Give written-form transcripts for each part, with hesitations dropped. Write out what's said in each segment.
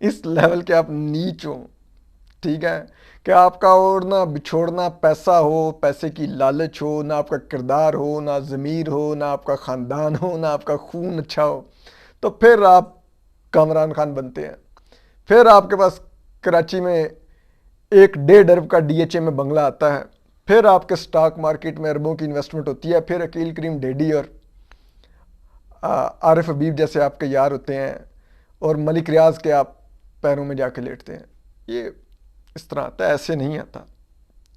اس level کے آپ نیچ ہوں، ٹھیک ہے، کہ آپ کا اوڑھنا بچھوڑنا پیسہ ہو، پیسے کی لالچ ہو، نہ آپ کا کردار ہو، نہ ضمیر ہو، نہ آپ کا خاندان ہو، نہ آپ کا خون اچھا ہو، تو پھر آپ کامران خان بنتے ہیں. پھر آپ کے پاس کراچی میں 1.5 ارب کا ڈی ایچ اے میں بنگلہ آتا ہے، پھر آپ کے سٹاک مارکیٹ میں اربوں کی انویسٹمنٹ ہوتی ہے، پھر عقیل کریم ڈیڈی اور عارف حبیب جیسے آپ کے یار ہوتے ہیں، اور ملک ریاض کے آپ پیروں میں جا کے لیٹتے ہیں. یہ اس طرح آتا ہے، ایسے نہیں آتا.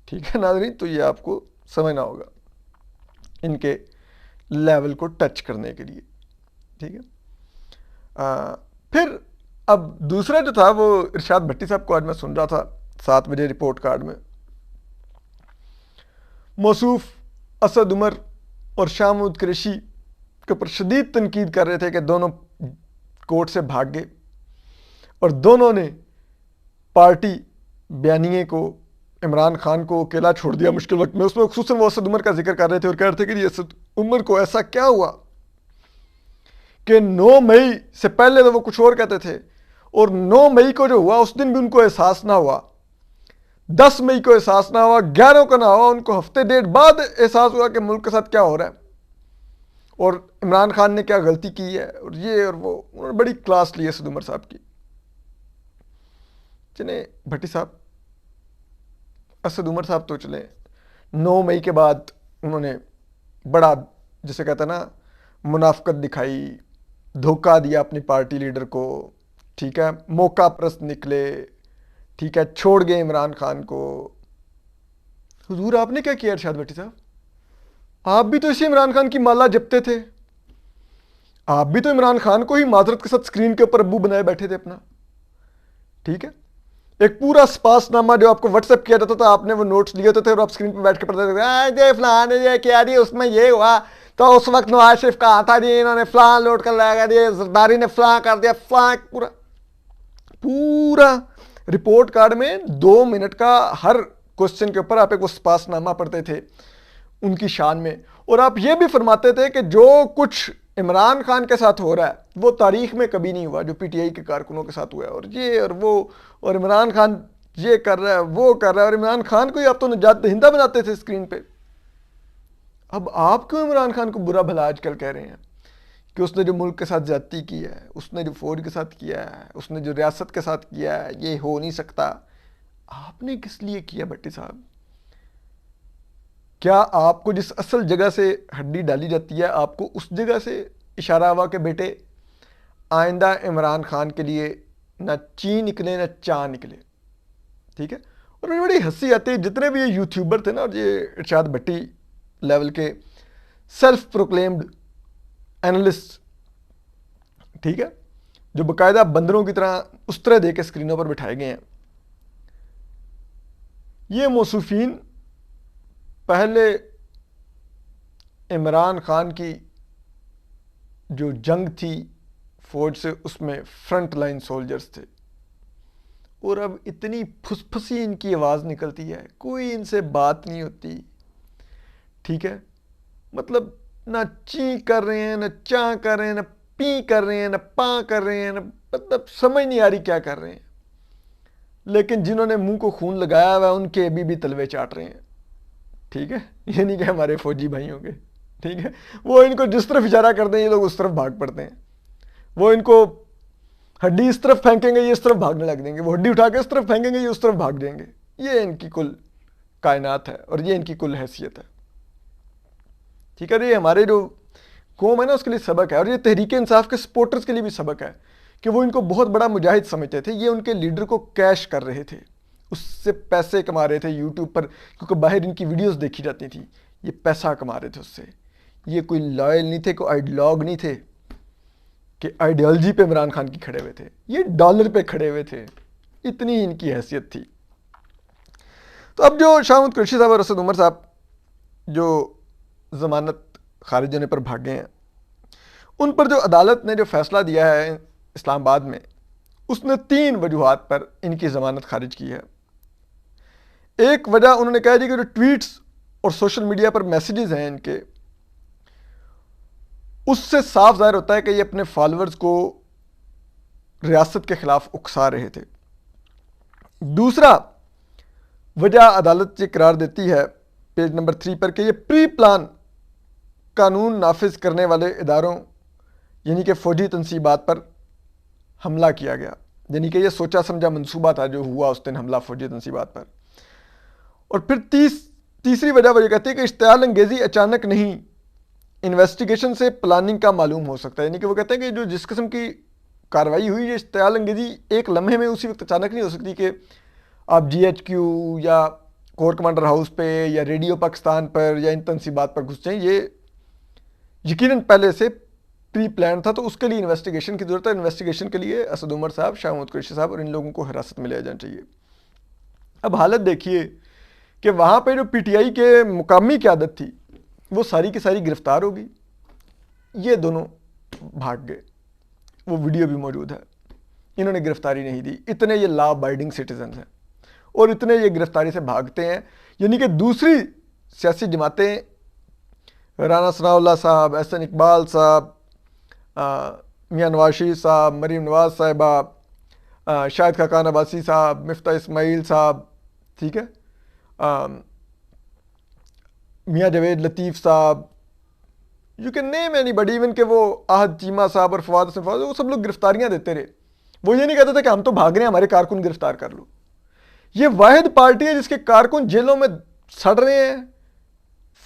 ٹھیک ہے ناظرین، تو یہ آپ کو سمجھنا ہوگا ان کے لیول کو ٹچ کرنے کے لیے. ٹھیک ہے، پھر اب دوسرا جو تھا وہ ارشاد بھٹی صاحب کو آج میں سن رہا تھا 7 بجے رپورٹ کارڈ میں. موصوف اسد عمر اور شاہ محمود قریشی کے اوپر شدید تنقید کر رہے تھے کہ دونوں کورٹ سے بھاگ گئے اور دونوں نے پارٹی بیانیے کو، عمران خان کو اکیلا چھوڑ دیا مشکل وقت میں. اس میں خصوصاً وہ اسد عمر کا ذکر کر رہے تھے اور کہہ رہے تھے کہ یہ اسد عمر کو ایسا کیا ہوا کہ 9 مئی سے پہلے تو وہ کچھ اور کہتے تھے، اور 9 مئی کو جو ہوا اس دن بھی ان کو احساس نہ ہوا، 10 مئی کو احساس نہ ہوا، 11 کو نہ ہوا، ان کو ہفتے ڈیڑھ بعد احساس ہوا کہ ملک کے ساتھ کیا ہو رہا ہے اور عمران خان نے کیا غلطی کی ہے، اور یہ اور وہ. انہوں نے بڑی کلاس لی ہے اسد عمر صاحب کی. چلیں بھٹی صاحب، اسد عمر صاحب تو چلیں 9 مئی کے بعد انہوں نے بڑا، جسے کہتا ہے نا، منافقت دکھائی، دھوکہ دیا اپنی پارٹی لیڈر کو. ٹھیک ہے، موقع پرست نکلے. ٹھیک ہے، چھوڑ گئے عمران خان کو. حضور آپ نے کیا کیا ارشاد بھٹی صاحب؟ آپ بھی تو اسی عمران خان کی مالا جپتے تھے، آپ بھی تو عمران خان کو ہی معذرت کے ساتھ اسکرین کے اوپر ابو بنائے بیٹھے تھے اپنا. ٹھیک ہے، ایک پورا سپاس نامہ جو آپ کو واٹس ایپ کیا جاتا تھا، آپ نے وہ نوٹس لیے ہوتے تھے اور آپ اسکرین پہ بیٹھ کے پڑھتے تھے، فلاں نے یہ کیا جی، اس میں یہ ہوا تو اس وقت نواز شریف کہا تھا جی، انہوں نے فلاں لوٹ کر لگا دیا، زرداری نے فلاں کر دیا، فلاں. پورا رپورٹ کارڈ میں 2 منٹ کا ہر کوشچن کے اوپر آپ ایک وہ سپاس نامہ پڑھتے تھے ان کی شان میں. اور آپ یہ بھی فرماتے تھے کہ جو کچھ عمران خان کے ساتھ ہو رہا ہے وہ تاریخ میں کبھی نہیں ہوا جو پی ٹی آئی کے کارکنوں کے ساتھ ہوا ہے، اور یہ اور وہ، اور عمران خان یہ کر رہا ہے وہ کر رہا ہے، اور عمران خان کو ہی آپ تو نجات دہندہ بناتے تھے اسکرین پہ. اب آپ کیوں عمران خان کو برا بھلا آج کل کہہ رہے ہیں کہ اس نے جو ملک کے ساتھ زیادتی کی ہے، اس نے جو فوج کے ساتھ کیا ہے، اس نے جو ریاست کے ساتھ کیا ہے، یہ ہو نہیں سکتا؟ آپ نے کس لیے کیا بھٹی صاحب؟ کیا آپ کو جس اصل جگہ سے ہڈی ڈالی جاتی ہے، آپ کو اس جگہ سے اشارہ ہوا کہ بیٹے آئندہ عمران خان کے لیے نہ چی نکلے نہ چاں نکلے؟ ٹھیک ہے، اور مجھے بڑی ہنسی آتی ہے جتنے بھی یہ یوٹیوبر تھے نا، اور یہ ارشاد بھٹی لیول کے سیلف پروکلیمڈ اینالسٹ، ٹھیک ہے، جو باقاعدہ بندروں کی طرح اس طرح دے کے اسکرینوں پر بٹھائے گئے ہیں. یہ موصوفین پہلے عمران خان کی جو جنگ تھی فوج سے، اس میں فرنٹ لائن سولجرز تھے، اور اب اتنی پھس پھسی ان کی آواز نکلتی ہے، کوئی ان سے بات نہیں ہوتی. ٹھیک ہے، مطلب نہ چی کر رہے ہیں، نہ چاں کر رہے ہیں، نہ پی کر رہے ہیں، نہ پاں کر رہے ہیں، نہ مطلب سمجھ نہیں آ رہی کیا کر رہے ہیں. لیکن جنہوں نے منہ کو خون لگایا ہوا ہے ان کے ابھی بھی تلوے چاٹ رہے ہیں. ٹھیک ہے، یہ نہیں کہ ہمارے فوجی بھائی ہوں گے. ٹھیک ہے، وہ ان کو جس طرف اشارہ کرتے ہیں یہ لوگ اس طرف بھاگ پڑتے ہیں. وہ ان کو ہڈی اس طرف پھینکیں گے یہ اس طرف بھاگنے لگ دیں گے، وہ ہڈی اٹھا کے اس طرف پھینکیں گے یہ اس طرف بھاگ جائیں گے. یہ ان کی کل کائنات ہے اور یہ ان کی کل حیثیت ہے. ٹھیک ہے، یہ ہمارے جو قوم ہے نا اس کے لیے سبق ہے، اور یہ تحریک انصاف کے سپورٹرز کے لیے بھی سبق ہے کہ وہ ان کو بہت بڑا مجاہد سمجھتے تھے. یہ ان کے لیڈر کو کیش کر رہے تھے، اس سے پیسے کما رہے تھے یوٹیوب پر، کیونکہ باہر ان کی ویڈیوز دیکھی جاتی تھیں. یہ پیسہ کما رہے تھے اس سے. یہ کوئی لائل نہیں تھے، کوئی آئیڈیالوگ نہیں تھے کہ آئیڈیالوجی پہ عمران خان کی کھڑے ہوئے تھے، یہ ڈالر پہ کھڑے ہوئے تھے. اتنی ان کی حیثیت تھی. تو اب جو شاہ محمود قریشی صاحب اور اسد عمر صاحب جو ضمانت خارج ہونے پر بھاگے ہیں، ان پر جو عدالت نے جو فیصلہ دیا ہے اسلام آباد میں، اس نے 3 وجوہات پر ان کی ضمانت خارج کی ہے. ایک وجہ انہوں نے کہا جی کہ جو ٹویٹس اور سوشل میڈیا پر میسیجز ہیں ان کے، اس سے صاف ظاہر ہوتا ہے کہ یہ اپنے فالورز کو ریاست کے خلاف اکسا رہے تھے۔ دوسرا وجہ عدالت یہ قرار دیتی ہے پیج نمبر 3 پر کہ یہ پری پلان قانون نافذ کرنے والے اداروں یعنی کہ فوجی تنصیبات پر حملہ کیا گیا، یعنی کہ یہ سوچا سمجھا منصوبہ تھا جو ہوا اس دن حملہ فوجی تنصیبات پر۔ اور پھر تیسری وجہ وہ یہ کہتی ہے کہ اشتعال انگیزی اچانک نہیں، انویسٹیگیشن سے پلاننگ کا معلوم ہو سکتا ہے، یعنی کہ وہ کہتے ہیں کہ جو جس قسم کی کارروائی ہوئی یہ اشتعال انگیزی ایک لمحے میں اسی وقت اچانک نہیں ہو سکتی کہ آپ جی ایچ کیو یا کور کمانڈر ہاؤس پہ یا ریڈیو پاکستان پر یا ان تنصیبات پر گھس جائیں، یہ یقیناً پہلے سے پری پلان تھا، تو اس کے لیے انویسٹیگیشن کی ضرورت ہے۔ انویسٹیگیشن کے لیے اسد عمر صاحب، شاہ محمود قریشی صاحب اور ان لوگوں کو حراست میں لیا جانا چاہیے۔ اب حالت دیکھیے کہ وہاں پہ جو پی ٹی آئی کے مقامی قیادت تھی وہ ساری کی ساری گرفتار ہو گئی، یہ دونوں بھاگ گئے، وہ ویڈیو بھی موجود ہے، انہوں نے گرفتاری نہیں دی، اتنے یہ لا ابائڈنگ سٹیزنز ہیں اور اتنے یہ گرفتاری سے بھاگتے ہیں۔ یعنی کہ دوسری سیاسی جماعتیں رانا ثناء اللہ صاحب، احسن اقبال صاحب، میاں نواز شریف صاحب، مریم نواز صاحبہ، شاہد خاقان عباسی صاحب، مفتاح اسماعیل صاحب، ٹھیک ہے، میاں Javed Latif sahab, you can name anybody, even کہ وہ احد چیمہ صاحب اور فواد حسن فواد، وہ سب لوگ گرفتاریاں دیتے رہے، وہ یہ نہیں کہتے تھے کہ ہم تو بھاگ رہے ہیں ہمارے کارکن گرفتار کر لو۔ یہ واحد پارٹی ہے جس کے کارکن جیلوں میں سڑ رہے ہیں،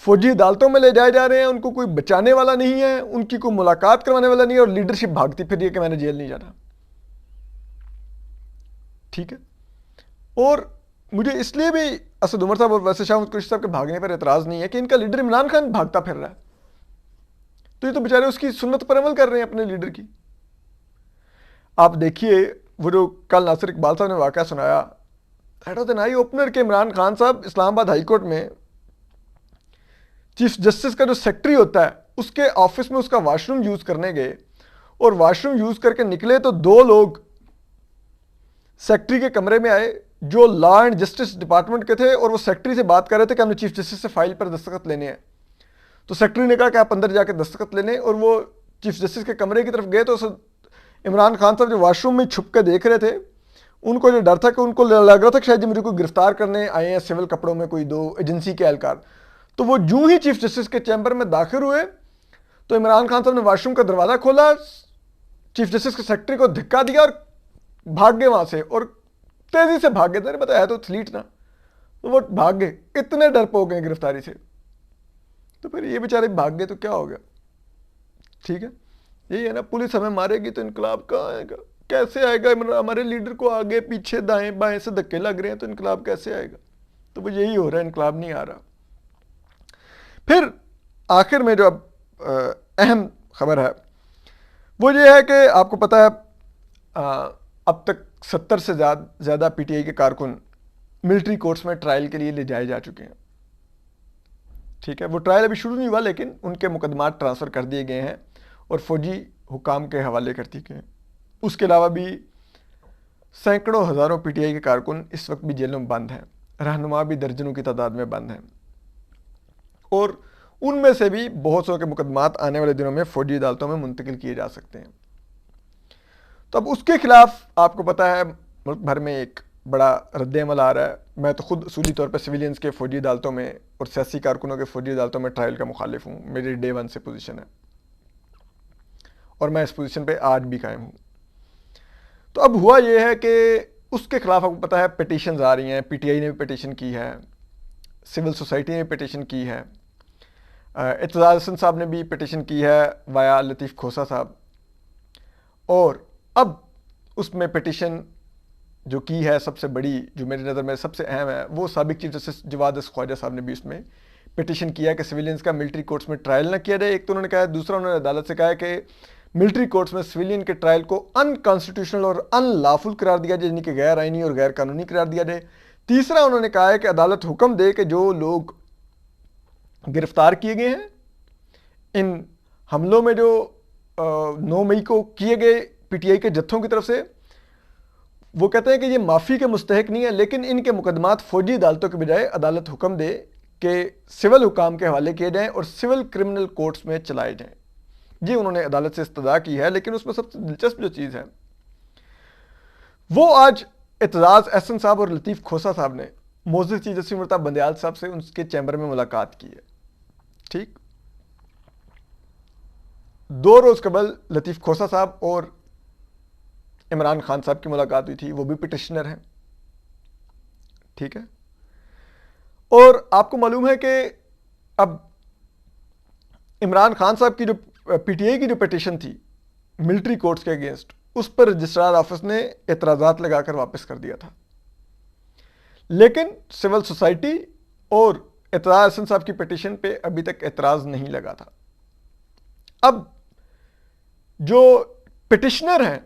فوجی عدالتوں میں لے جائے جا رہے ہیں، ان کو کوئی بچانے والا نہیں ہے، ان کی کوئی ملاقات کروانے والا نہیں ہے، اور لیڈرشپ بھاگتی پھر یہ کہ میں نے جیل نہیں جانا، ٹھیک ہے۔ اور مجھے اس لیے بھی اسد عمر صاحب اور ویسے شاہ محمود قریشی صاحب کے بھاگنے پر اعتراض نہیں ہے کہ ان کا لیڈر عمران خان بھاگتا پھر رہا ہے، تو یہ تو بیچارے اس کی سنت پر عمل کر رہے ہیں اپنے لیڈر کی۔ آپ دیکھیے وہ جو کل ناصر اقبال صاحب نے واقعہ سنایا، that was an eye opener کہ عمران خان صاحب اسلام آباد ہائی کورٹ میں چیف جسٹس کا جو سیکٹری ہوتا ہے اس کے آفس میں اس کا واش روم یوز کرنے گئے، اور واش روم یوز کر کے نکلے تو دو لوگ سیکٹری کے کمرے میں آئے جو لا اینڈ جسٹس ڈپارٹمنٹ کے تھے، اور وہ سیکٹری سے بات کر رہے تھے کہ ہم نے چیف جسٹس سے فائل پر دستخط لینے ہیں۔ تو سیکٹری نے کہا کہ آپ اندر جا کے دستخط لے لیں، اور وہ چیف جسٹس کے کمرے کی طرف گئے تو عمران خان صاحب جو واش روم میں چھپ کے دیکھ رہے تھے، ان کو جو ڈر تھا کہ ان کو لگ رہا تھا کہ شاید مجھے کوئی گرفتار کرنے آئے ہیں سول کپڑوں میں کوئی دو ایجنسی کے اہلکار، تو وہ جو ہی چیف جسٹس کے چیمبر میں داخل ہوئے تو عمران خان صاحب نے واش روم کا دروازہ کھولا، چیف جسٹس کے سیکٹری کو دھکا دیا اور بھاگ گئے وہاں سے، اور تیزی سے بھاگ گئے، میں نے بتایا تو ایتھلیٹ نا، تو وہ بھاگ گئے، اتنے ڈر پو گئے گرفتاری سے۔ تو پھر یہ بیچارے بھاگ گئے تو کیا ہو گیا، ٹھیک ہے، یہی ہے نا، پولیس ہمیں مارے گی تو انقلاب کہاں آئے گا، کیسے آئے گا؟ ہمارے لیڈر کو آگے پیچھے دائیں بائیں سے دھکے لگ رہے ہیں تو انقلاب کیسے آئے گا؟ تو وہ یہی ہو رہا ہے، انقلاب نہیں آ رہا۔ پھر آخر میں جو اب اہم خبر ہے وہ یہ ہے کہ آپ کو پتہ ہے اب تک 70 سے زیادہ پی ٹی آئی کے کارکن ملٹری کورٹس میں ٹرائل کے لیے لے جائے جا چکے ہیں، ٹھیک ہے، وہ ٹرائل ابھی شروع نہیں ہوا لیکن ان کے مقدمات ٹرانسفر کر دیے گئے ہیں اور فوجی حکام کے حوالے کر دیے گئے ہیں۔ اس کے علاوہ بھی سینکڑوں ہزاروں پی ٹی آئی کے کارکن اس وقت بھی جیلوں میں بند ہیں، رہنما بھی درجنوں کی تعداد میں بند ہیں، اور ان میں سے بھی بہت سو کے مقدمات آنے والے دنوں میں فوجی عدالتوں میں منتقل کیے جا سکتے ہیں۔ تو اب اس کے خلاف آپ کو پتہ ہے ملک بھر میں ایک بڑا رد عمل آ رہا ہے۔ میں تو خود اصولی طور پہ سویلینز کے فوجی عدالتوں میں اور سیاسی کارکنوں کے فوجی عدالتوں میں ٹرائل کا مخالف ہوں، میری ڈے 1 سے پوزیشن ہے اور میں اس پوزیشن پہ آج بھی قائم ہوں۔ تو اب ہوا یہ ہے کہ اس کے خلاف آپ کو پتہ ہے پٹیشنز آ رہی ہیں، پی ٹی آئی نے بھی پٹیشن کی ہے، سول سوسائٹی نے بھی پٹیشن کی ہے، اعتزاز حسن صاحب نے بھی پٹیشن کی ہے وایا لطیف کھوسا صاحب، اور اب اس میں پٹیشن جو کی ہے سب سے بڑی، جو میری نظر میں سب سے اہم ہے، وہ سابق چیف جسٹس جواد خواجہ صاحب نے بھی اس میں پٹیشن کیا کہ سویلینز کا ملٹری کورٹس میں ٹرائل نہ کیا جائے۔ ایک تو انہوں نے کہا ہے، دوسرا انہوں نے عدالت سے کہا ہے کہ ملٹری کورٹس میں سویلین کے ٹرائل کو ان کانسٹیٹیوشنل اور ان لافل قرار دیا جائے، یعنی کہ غیر آئینی اور غیر قانونی قرار دیا جائے۔ تیسرا انہوں نے کہا ہے کہ عدالت حکم دے کہ جو لوگ گرفتار کیے گئے ہیں ان حملوں میں، جو 9 مئی کو کیے گئے پی ٹی آئی کے جتھوں کی طرف سے، وہ کہتے ہیں کہ یہ معافی کے مستحق نہیں ہے، لیکن ان کے مقدمات فوجی عدالتوں کے بجائے عدالت حکم دے کہ سول حکام کے حوالے کیے جائیں اور سول کرمنل کورٹس میں چلائے جائیں۔ یہ انہوں نے عدالت سے استدعا کی ہے، لیکن اس میں سب سے دلچسپ جو چیز ہے وہ آج اعتزاز احسن صاحب اور لطیف کھوسا صاحب نے معزز چیف جسٹس مرتضیٰ بندیال صاحب سے ان کے چیمبر میں ملاقات کی ہے. ٹھیک, 2 روز قبل لطیف کھوسا صاحب اور عمران خان صاحب کی ملاقات ہوئی تھی, وہ بھی پٹیشنر ہیں. ٹھیک ہے, اور آپ کو معلوم ہے کہ اب عمران خان صاحب کی جو پی ٹی آئی کی جو پٹیشن تھی ملٹری کورٹس کے اگینسٹ, اس پر رجسٹرار آفس نے اعتراضات لگا کر واپس کر دیا تھا. لیکن سول سوسائٹی اور اعتزاز احسن صاحب کی پٹیشن پہ ابھی تک اعتراض نہیں لگا تھا. اب جو پٹیشنر ہیں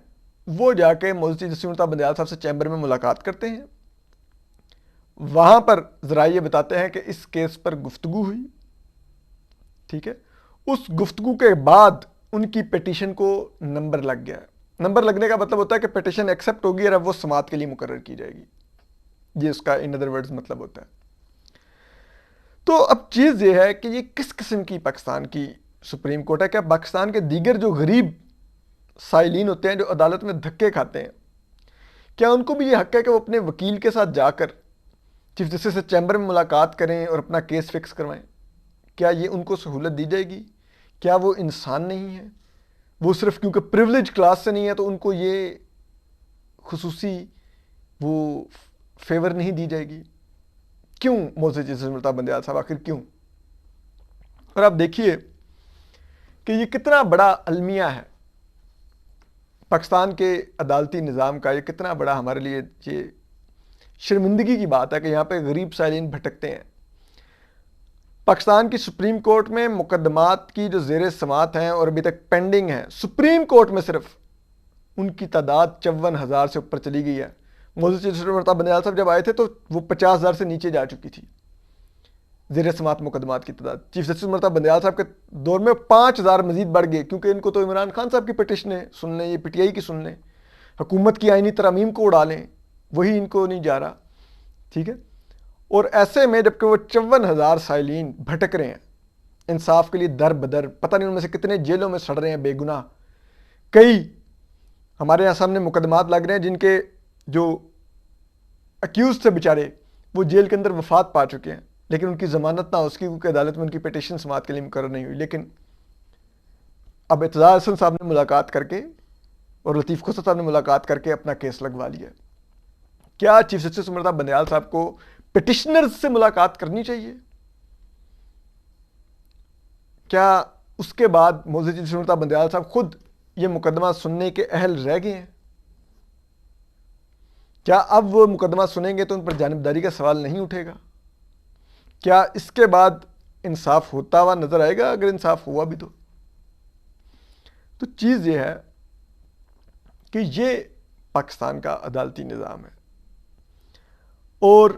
وہ جا کے معزز چیف جسٹس مرتضیٰ بندیال صاحب سے چیمبر میں ملاقات کرتے ہیں. وہاں پر ذرائع یہ بتاتے ہیں کہ اس کیس پر گفتگو ہوئی. ٹھیک ہے, اس گفتگو کے بعد ان کی پٹیشن کو نمبر لگ گیا. نمبر لگنے کا مطلب ہوتا ہے کہ پٹیشن ایکسیپٹ ہوگی اور اب وہ سماعت کے لیے مقرر کی جائے گی. یہ اس کا ان ادر ورڈز مطلب ہوتا ہے. تو اب چیز یہ ہے کہ یہ کس قسم کی پاکستان کی سپریم کورٹ ہے. کہ پاکستان کے دیگر جو غریب سائلین ہوتے ہیں جو عدالت میں دھکے کھاتے ہیں, کیا ان کو بھی یہ حق ہے کہ وہ اپنے وکیل کے ساتھ جا کر چیف جسٹس سے چیمبر میں ملاقات کریں اور اپنا کیس فکس کروائیں؟ کیا یہ ان کو سہولت دی جائے گی؟ کیا وہ انسان نہیں ہے؟ وہ صرف کیونکہ پریولیج کلاس سے نہیں ہے تو ان کو یہ خصوصی وہ فیور نہیں دی جائے گی؟ کیوں معزز چیف جسٹس مرتضیٰ بندیال صاحب, آخر کیوں؟ اور آپ دیکھیے کہ یہ کتنا بڑا المیہ ہے پاکستان کے عدالتی نظام کا, یہ کتنا بڑا ہمارے لیے یہ شرمندگی کی بات ہے کہ یہاں پہ غریب سائلین بھٹکتے ہیں. پاکستان کی سپریم کورٹ میں مقدمات کی جو زیر سماعت ہیں اور ابھی تک پینڈنگ ہیں, سپریم کورٹ میں صرف ان کی تعداد 54,000 سے اوپر چلی گئی ہے. معزز چیف جسٹس مرتضیٰ بندیال صاحب جب آئے تھے تو وہ 50,000 سے نیچے جا چکی تھی زیر سماعت مقدمات کی تعداد. چیف جسٹس مرتضیٰ بندیال صاحب کے دور میں 5,000 مزید بڑھ گئے, کیونکہ ان کو تو عمران خان صاحب کی پٹیشنیں سننے, یہ پی ٹی آئی کی سننے, حکومت کی آئینی ترامیم کو اڑا لیں, وہی ان کو نہیں جا رہا. ٹھیک ہے, اور ایسے میں جبکہ وہ 54,000 سائلین بھٹک رہے ہیں انصاف کے لیے در بدر, پتہ نہیں ان میں سے کتنے جیلوں میں سڑ رہے ہیں بے گناہ. کئی ہمارے یہاں سامنے مقدمات لگ رہے ہیں جن کے جو اکیوز تھے بیچارے وہ جیل کے اندر وفات پا چکے ہیں, لیکن ان کی ضمانت نہ ہو سکی کیونکہ عدالت میں ان کی پٹیشن سماعت کے لیے مقرر نہیں ہوئی. لیکن اب اعتزاز احسن صاحب نے ملاقات کر کے اور لطیف کھوسا صاحب نے ملاقات کر کے اپنا کیس لگوا لیا. کیا چیف جسٹس مرتضیٰ بندیال صاحب کو پٹیشنرز سے ملاقات کرنی چاہیے؟ کیا اس کے بعد معزز چیف جسٹس مرتضیٰ بندیال صاحب خود یہ مقدمہ سننے کے اہل رہ گئے ہیں؟ کیا اب وہ مقدمہ سنیں گے تو ان پر جانبداری کا سوال نہیں اٹھے گا؟ کیا اس کے بعد انصاف ہوتا ہوا نظر آئے گا اگر انصاف ہوا بھی تو چیز یہ ہے کہ یہ پاکستان کا عدالتی نظام ہے, اور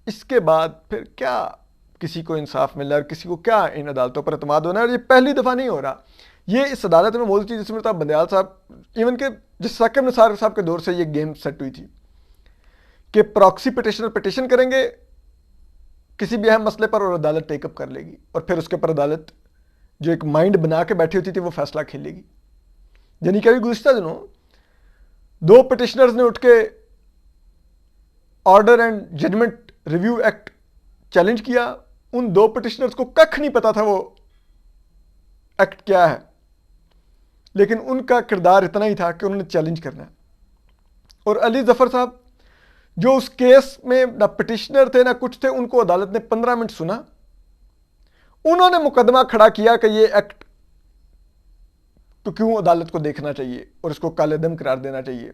اس کے بعد پھر کیا کسی کو انصاف مل رہا ہے اور کسی کو کیا ان عدالتوں پر اعتماد ہونا ہے. اور یہ پہلی دفعہ نہیں ہو رہا, یہ اس عدالت میں معزز چیف جسٹس مرتضیٰ بندیال صاحب ایون کہ جس ثاقب نثار صاحب کے دور سے یہ گیم سیٹ ہوئی تھی کہ پراکسی پٹیشنر پٹیشن کریں گے کسی بھی اہم مسئلے پر اور عدالت ٹیک اپ کر لے گی, اور پھر اس کے پر عدالت جو ایک مائنڈ بنا کے بیٹھی ہوتی تھی وہ فیصلہ کھیلے گی. یعنی کہ ابھی گزشتہ دنوں 2 پٹیشنرز نے اٹھ کے order and judgment review act challenge کیا. ان 2 پٹیشنرز کو ککھ نہیں پتا تھا وہ ایکٹ کیا ہے, لیکن ان کا کردار اتنا ہی تھا کہ انہوں نے چیلنج کرنا ہے. اور علی ظفر صاحب جو اس کیس میں نہ پٹیشنر تھے نہ کچھ تھے, ان کو عدالت نے 15 منٹ سنا, انہوں نے مقدمہ کھڑا کیا کہ یہ ایکٹ تو کیوں عدالت کو دیکھنا چاہیے اور اس کو کالے دم قرار دینا چاہیے.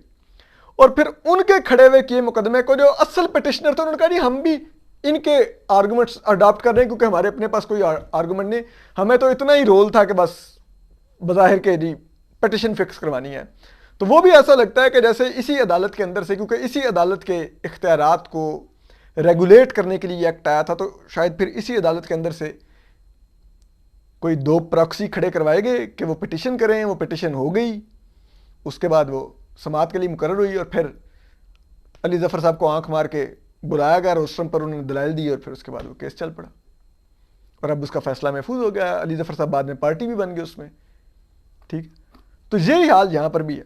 اور پھر ان کے کھڑے ہوئے کیے مقدمے کو جو اصل پٹیشنر تھے انہوں نے کہا جی ہم بھی ان کے آرگومنٹس اڈاپٹ کر رہے ہیں کیونکہ ہمارے اپنے پاس کوئی آرگومنٹ نہیں, ہمیں تو اتنا ہی رول تھا کہ بس بظاہر کہ جی پٹیشن فکس کروانی ہے. تو وہ بھی ایسا لگتا ہے کہ جیسے اسی عدالت کے اندر سے, کیونکہ اسی عدالت کے اختیارات کو ریگولیٹ کرنے کے لیے یہ ایکٹ آیا تھا, تو شاید پھر اسی عدالت کے اندر سے کوئی 2 پراکسی کھڑے کروائے گئے کہ وہ پٹیشن کریں. وہ پٹیشن ہو گئی, اس کے بعد وہ سماعت کے لیے مقرر ہوئی, اور پھر علی ظفر صاحب کو آنکھ مار کے بلایا گیا, روسٹرم پر انہوں نے دلائل دی, اور پھر اس کے بعد وہ کیس چل پڑا, اور اب اس کا فیصلہ محفوظ ہو گیا. علی ظفر صاحب بعد میں پارٹی بھی بن گئے اس میں. ٹھیک, تو یہی حال یہاں پر بھی ہے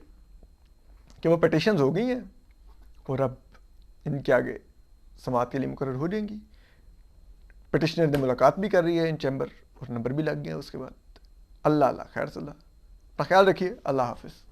کہ وہ پٹیشنز ہو گئی ہیں اور اب ان کے آگے سماعت کے لیے مقرر ہو جائیں گی. پٹیشنر نے ملاقات بھی کر رہی ہے ان چیمبر اور نمبر بھی لگ گیا اس کے بعد. اللہ خیر صلی اللہ. اپنا خیال رکھیے. اللہ حافظ.